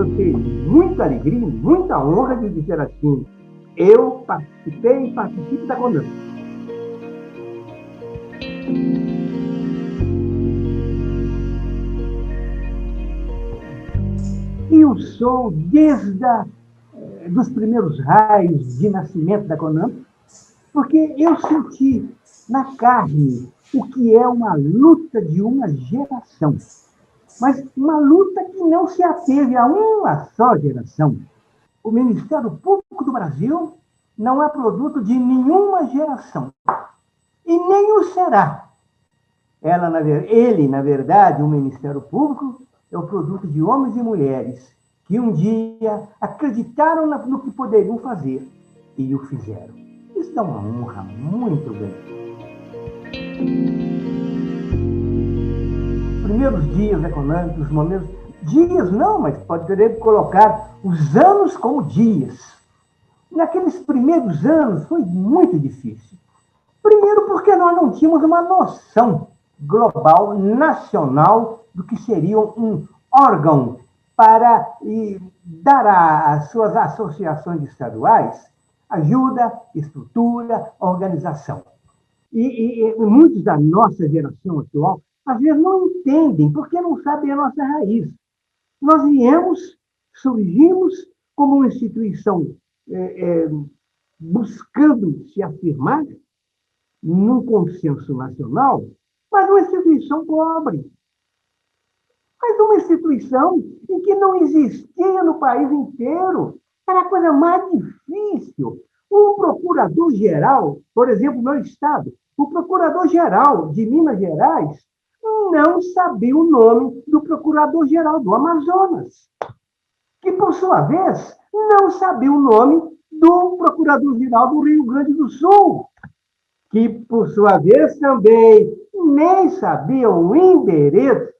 eu tenho muita alegria, muita honra de dizer assim, eu participei e participo da CONAMP. E eu sou, desde dos primeiros raios de nascimento da CONAMP, porque eu senti na carne o que é uma luta de uma geração. Mas uma luta que não se ateve a uma só geração. O Ministério Público do Brasil não é produto de nenhuma geração. E nem o será. Ele, na verdade, o Ministério Público, é o produto de homens e mulheres que um dia acreditaram no que poderiam fazer e o fizeram. Isso dá uma honra muito grande. Os primeiros dias econômicos, os momentos... Dias não, mas poderia colocar os anos como dias. Naqueles primeiros anos foi muito difícil. Primeiro porque nós não tínhamos uma noção global, nacional, do que seria um órgão para dar às suas associações estaduais ajuda, estrutura, organização. E muitos da nossa geração atual, às vezes, não entendem, porque não sabem a nossa raiz. Nós surgimos como uma instituição buscando se afirmar num consenso nacional, mas uma instituição pobre. Mas uma instituição em que não existia no país inteiro. Era a coisa mais difícil. Um procurador-geral, por exemplo, no Estado, o procurador-geral de Minas Gerais não sabia o nome do procurador-geral do Amazonas, que, por sua vez, não sabia o nome do procurador-geral do Rio Grande do Sul, que, por sua vez, também nem sabia o endereço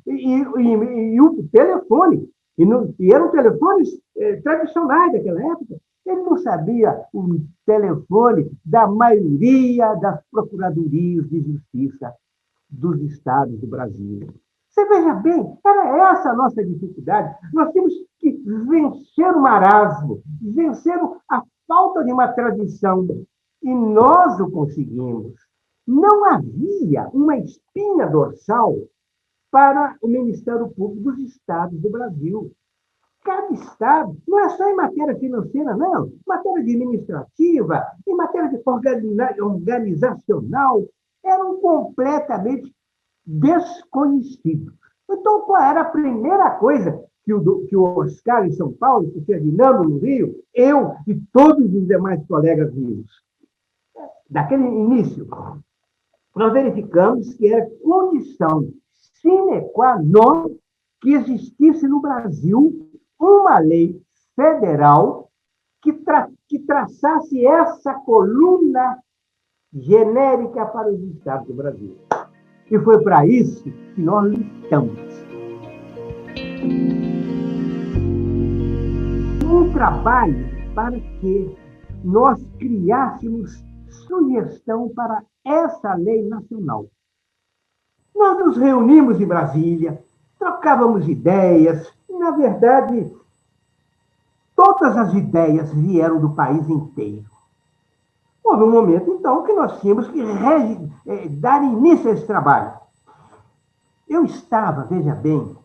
e o telefone. E eram telefones tradicionais daquela época. Ele não sabia o telefone da maioria das procuradorias de justiça dos estados do Brasil. Você veja bem, era essa a nossa dificuldade. Nós temos que vencer o marasmo, vencer a falta de uma tradição. E nós o conseguimos. Não havia uma espinha dorsal para o Ministério Público dos Estados do Brasil. Cada estado, não é só em matéria financeira, não, matéria administrativa, em matéria de organizacional, eram completamente desconhecidos. Então, qual era a primeira coisa que o Oscar em São Paulo, que o Ferdinando no Rio, eu e todos os demais colegas vimos? Daquele início, nós verificamos que era condição sine qua non que existisse no Brasil uma lei federal que traçasse essa coluna genérica para os estados do Brasil. E foi para isso que nós lutamos. Um trabalho para que nós criássemos sugestão para essa lei nacional. Nós nos reunimos em Brasília, trocávamos ideias. Na verdade, todas as ideias vieram do país inteiro. Houve um momento, então, que nós tínhamos que dar início a esse trabalho. Eu estava, veja bem,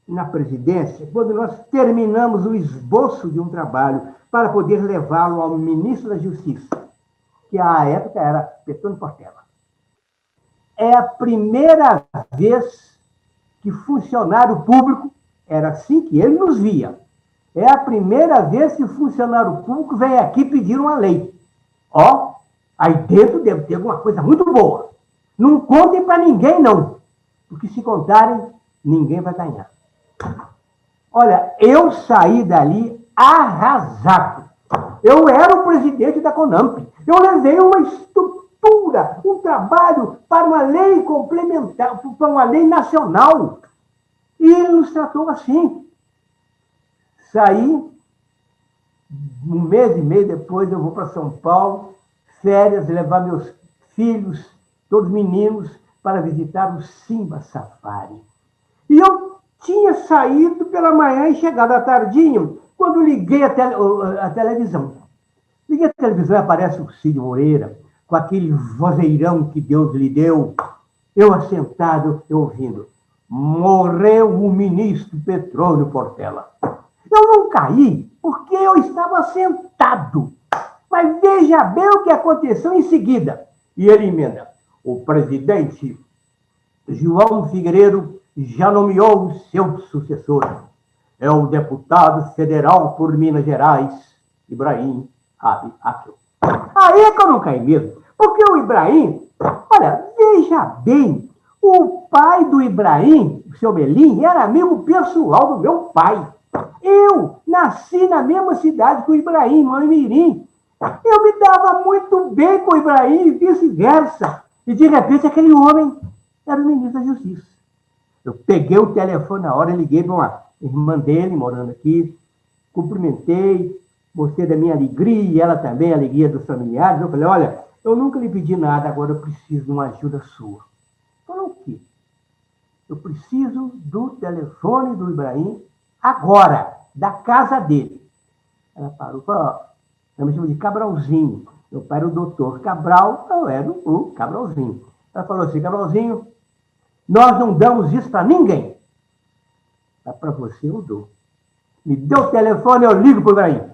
na presidência, quando nós terminamos o esboço de um trabalho para poder levá-lo ao ministro da Justiça, que à época era Petrônio Portela. É a primeira vez que funcionário público, era assim que ele nos via, é a primeira vez que o funcionário público vem aqui pedir uma lei. Ó, aí dentro deve ter alguma coisa muito boa. Não contem para ninguém, não. Porque se contarem, ninguém vai ganhar. Olha, eu saí dali arrasado. Eu era o presidente da CONAMP. Eu levei uma estrutura, um trabalho para uma lei complementar, para uma lei nacional. E ele nos tratou assim. Saí, um mês e meio depois eu vou para São Paulo, férias, levar meus filhos, todos meninos, para visitar o Simba Safari. E eu Tinha saído pela manhã e chegado à tardinha, quando liguei a televisão. Liguei a televisão e aparece o Cid Moreira, com aquele vozeirão que Deus lhe deu, eu assentado, eu ouvindo. Morreu o ministro Petrônio Portela. Eu não caí, porque eu estava sentado. Mas veja bem o que aconteceu em seguida. E ele emenda. O presidente João Figueiredo já nomeou o seu sucessor. É o deputado federal por Minas Gerais, Ibrahim Rabi Akil. Aí é que eu não caí mesmo. Porque o Ibrahim, olha, veja bem, o pai do Ibrahim, o seu Melim, era amigo pessoal do meu pai. Eu nasci na mesma cidade que o Ibrahim, Manimirim. Eu me dava muito bem com o Ibrahim e vice-versa. E, de repente, aquele homem era o ministro da Justiça. Eu peguei o telefone na hora e liguei para uma irmã dele, morando aqui, cumprimentei, mostrei da minha alegria, e ela também, a alegria dos familiares. Eu falei, olha, eu nunca lhe pedi nada, agora eu preciso de uma ajuda sua. Falou o quê? Eu preciso do telefone do Ibrahim agora, da casa dele. Ela parou e falou, ela me chama de Cabralzinho. Meu pai era o doutor Cabral, eu era o Cabralzinho. Ela falou assim, Cabralzinho, nós não damos isso para ninguém. Mas para você eu dou. Me deu o telefone, eu ligo para o Ibrahim.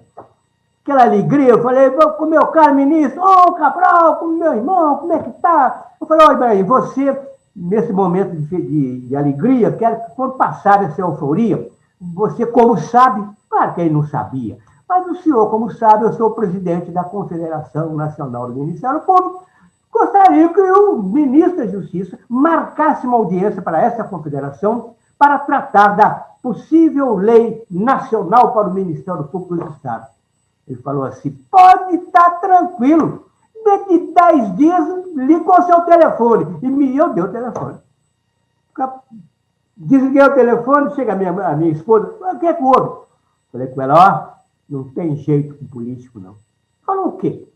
Aquela alegria, eu falei, com o meu caro ministro, ô Cabral, com o meu irmão, como é que tá? Eu falei, ó Ibrahim, você, nesse momento de alegria, quero que quando passar essa euforia, você, como sabe, claro que ele não sabia, mas o senhor, como sabe, eu sou o presidente da Confederação Nacional do Ministério Público, gostaria que o ministro da Justiça marcasse uma audiência para essa confederação para tratar da possível lei nacional para o Ministério Público do Estado. Ele falou assim, pode estar tranquilo, daqui 10 dias liga o seu telefone. E eu dei o telefone. Desliguei o telefone, chega a minha esposa, o que é que houve? Falei com ela, ó, não tem jeito com político, não. Falou o quê?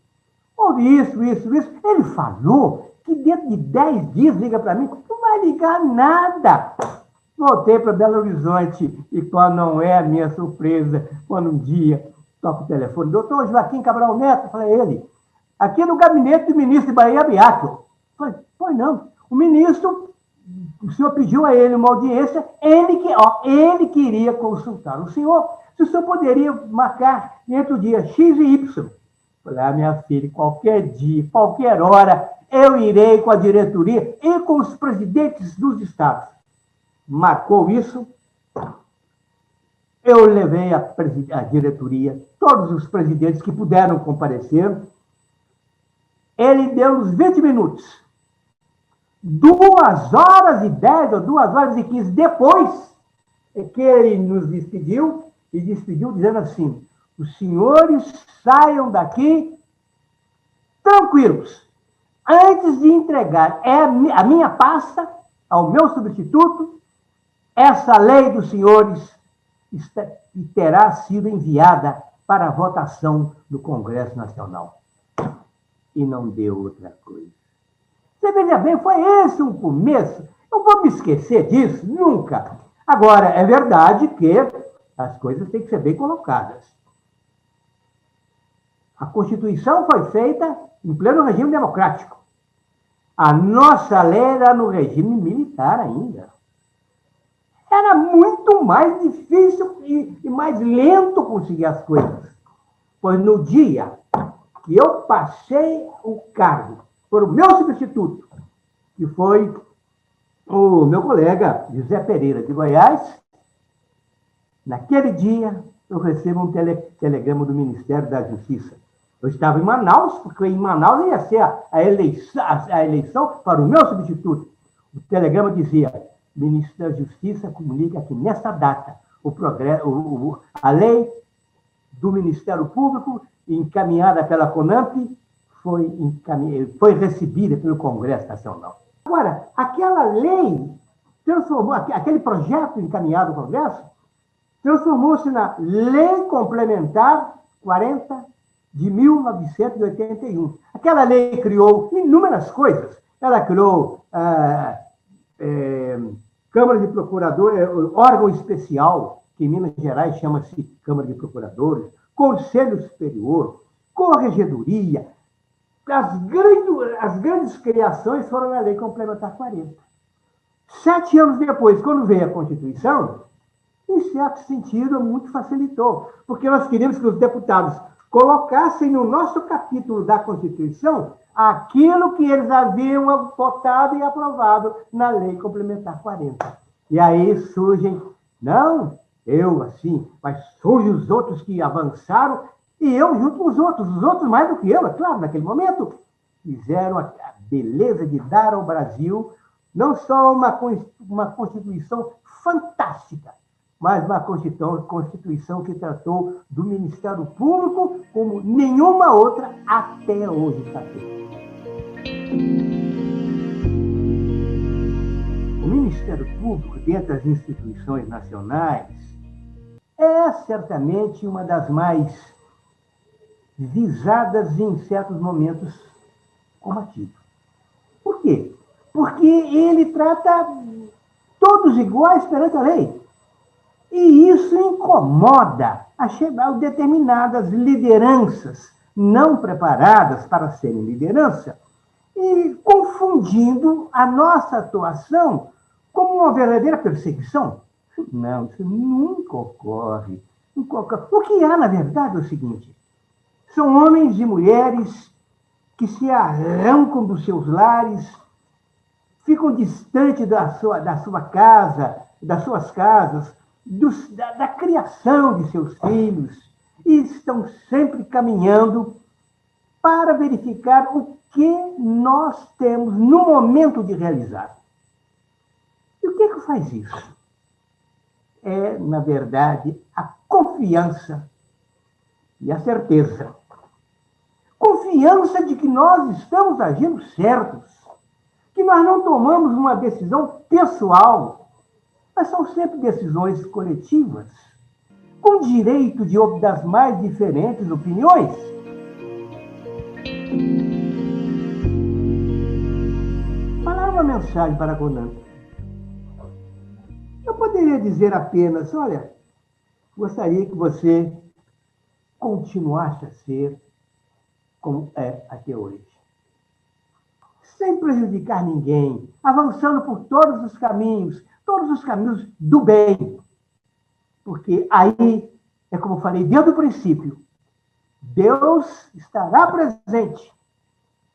Houve isso. Ele falou que dentro de 10 dias liga para mim, não vai ligar nada. Voltei para Belo Horizonte e qual não é a minha surpresa, quando um dia toca o telefone, doutor Joaquim Cabral Neto, falei, ele, aqui no gabinete do ministro Bahia Biaco. Falei, pois não, o ministro, o senhor pediu a ele uma audiência, ele queria consultar o senhor, se o senhor poderia marcar entre o dia X e Y. Falei, minha filha, qualquer dia, qualquer hora, eu irei com a diretoria e com os presidentes dos estados. Marcou isso, eu levei a diretoria, todos os presidentes que puderam comparecer. Ele deu uns 20 minutos. 2h10 ou 2h15 depois, é que ele nos despediu, e despediu dizendo assim, os senhores saiam daqui tranquilos. Antes de entregar a minha pasta ao meu substituto, essa lei dos senhores terá sido enviada para a votação do Congresso Nacional. E não deu outra coisa. Você veja bem, foi esse um começo. Eu vou me esquecer disso? Nunca. Agora, é verdade que as coisas têm que ser bem colocadas. A Constituição foi feita em pleno regime democrático. A nossa lei era no regime militar ainda. Era muito mais difícil e mais lento conseguir as coisas. Pois no dia que eu passei o cargo por o meu substituto, que foi o meu colega José Pereira de Goiás, naquele dia eu recebo um telegrama do Ministério da Justiça. Eu estava em Manaus, porque em Manaus ia ser a eleição para o meu substituto. O telegrama dizia, Ministro da Justiça comunica que nessa data a lei do Ministério Público, encaminhada pela CONAMP, foi recebida pelo Congresso Nacional. Agora, aquela lei transformou, aquele projeto encaminhado ao Congresso, transformou-se na Lei Complementar 40 de 1981. Aquela lei criou inúmeras coisas. Ela criou Câmara de Procuradores, órgão especial, que em Minas Gerais chama-se Câmara de Procuradores, Conselho Superior, Corregedoria. As grandes criações foram na Lei Complementar 40. 7 anos depois, quando veio a Constituição, em certo sentido, muito facilitou, porque nós queríamos que os deputados colocassem no nosso capítulo da Constituição aquilo que eles haviam votado e aprovado na Lei Complementar 40. E aí surgem, não, eu assim, mas surgem os outros que avançaram, e eu junto com os outros mais do que eu, é claro, naquele momento, fizeram a beleza de dar ao Brasil não só uma Constituição fantástica, mas uma Constituição que tratou do Ministério Público como nenhuma outra até hoje está tendo. O Ministério Público, dentre as instituições nacionais, é certamente uma das mais visadas e, em certos momentos, combatidas. Por quê? Porque ele trata todos iguais perante a lei. E isso incomoda a determinadas lideranças não preparadas para serem liderança e confundindo a nossa atuação como uma verdadeira perseguição. Não, isso nunca ocorre. Nunca ocorre. O que há, na verdade, é o seguinte: são homens e mulheres que se arrancam dos seus lares, ficam distantes da sua casa, das suas casas, da criação de seus filhos, e estão sempre caminhando para verificar o que nós temos no momento de realizar. E o que faz isso? É, na verdade, a confiança e a certeza. Confiança de que nós estamos agindo certos, que nós não tomamos uma decisão pessoal, mas são sempre decisões coletivas, com direito das mais diferentes opiniões. Falar uma mensagem para a CONAMP. Eu poderia dizer apenas, olha, gostaria que você continuasse a ser como é até hoje. Sem prejudicar ninguém, avançando por todos os caminhos do bem. Porque aí, é como eu falei desde o princípio, Deus estará presente,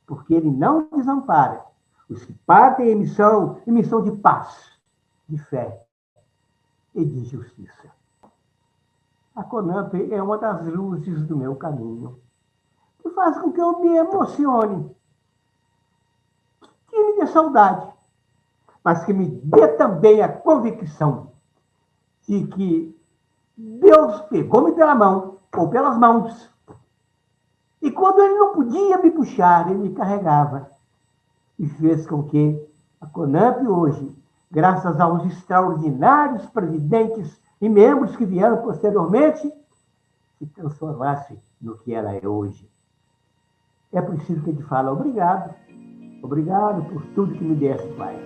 porque Ele não desampara os que partem em missão de paz, de fé e de justiça. A CONAMP é uma das luzes do meu caminho, que faz com que eu me emocione, que me dê saudade, mas que me dê também a convicção de que Deus pegou-me pela mão, ou pelas mãos, e quando Ele não podia me puxar, Ele me carregava, e fez com que a CONAMP hoje, graças aos extraordinários presidentes e membros que vieram posteriormente, se transformasse no que ela é hoje. É preciso que a gente fale obrigado. Obrigado por tudo que me desse, Pai.